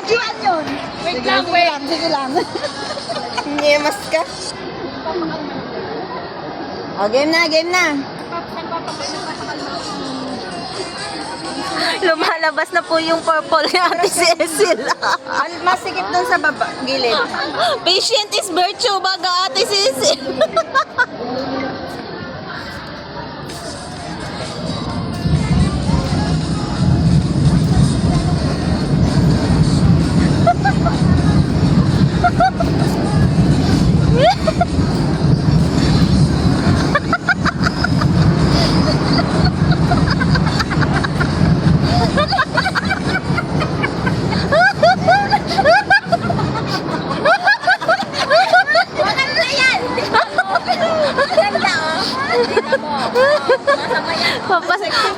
Diyan yun. Wait lang, wait. Sige lang. Nyemas ka. O, game na, game na. Lumalabas na po yung purple ni Ate Cecil. Masikip doon sa baba, gilid. Patient is virtue, baga Ate Cecil.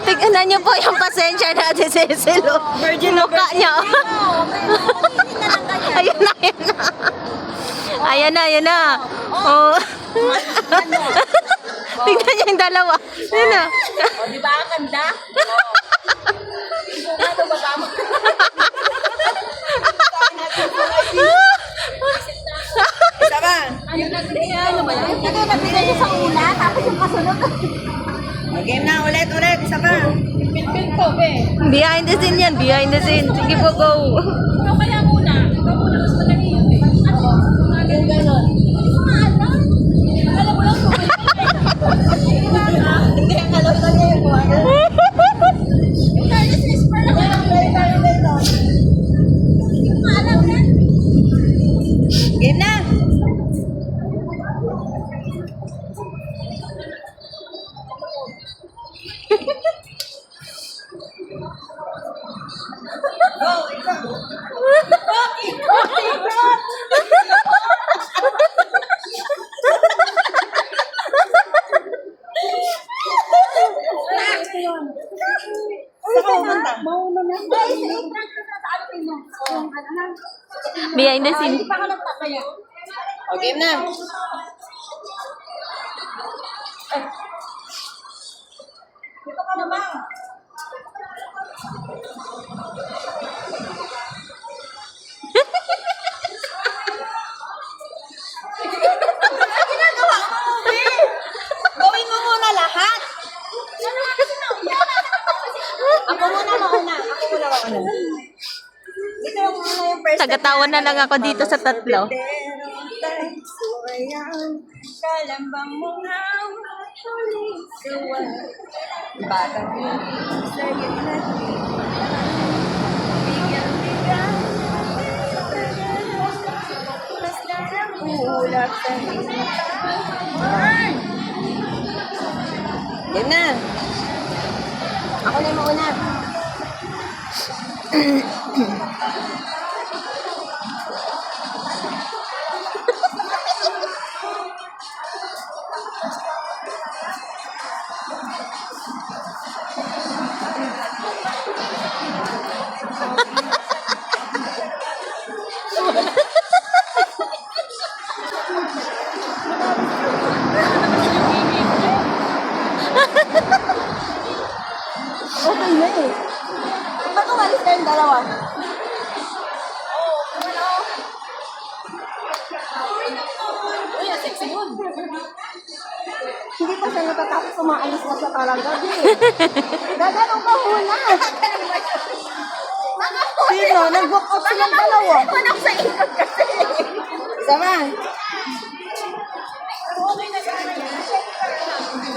Tignan niyo po yung pasensya na Ate Cecil. Virgin na Mukha niya. Ayun na, ayun na. Ayan na, ayan na. Oh. Tignan niyo yung dalawa. Ayun na. O, di ba ang ganda? Ano ba ba mo? Isa ba? Ano ano ba yan? Ito nabigay niyo sa una, tapos yung kasunod. O, game na, ulit, ulit. Isa ba? Pin to, be. Behind the scene yan, behind the scene. Sige po, go. Ikaw kaya muna. Ikaw muna, mas madali yun. Ano? Yung gano'n. Hindi ko maalam. Alam mo lang kung Hindi, ang alam na niya yung kuha. Carlos whisper lang. Hindi ko maalam na. Game na. Mauna na. Ay, i-prank ko sa atin mo. Behind the scene. Hindi pa ka nagtataya. O, game na. Dito ka naman. Gawin mo muna lahat. Ako muna mauna. Ako muna mauna. Dito mo muna yung first. Tagatawa na lang ako dito sa tatlo. Kalambang mong batang sa'yo natin. Basta ang ulap sa Yan na. Ako na yung mauna. Okay na eh. Ba't umalis kayong dalawa? Uy, ang sexy yun. Hindi pa siya natatapos umaalis na siya parang gabi. Gaganong ka muna. Sino? Nag-walk out silang dalawa. Manok sa ikot kasi. Sama.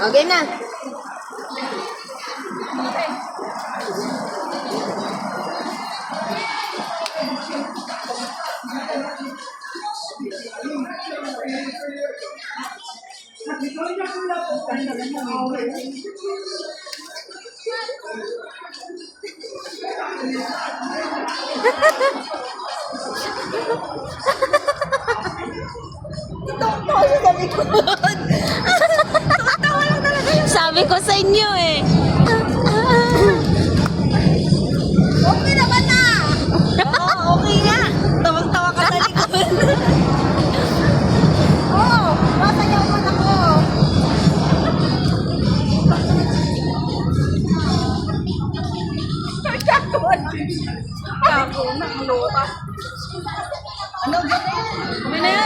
O, game na. Ito siya sa likod. Sabi ko sa inyo eh. Okay naman na. Oo, okay nga. Tawang-tawa ka sa likod. Oo, masayaw man ako. Kako na, Ano, ganyan? Kami na yan.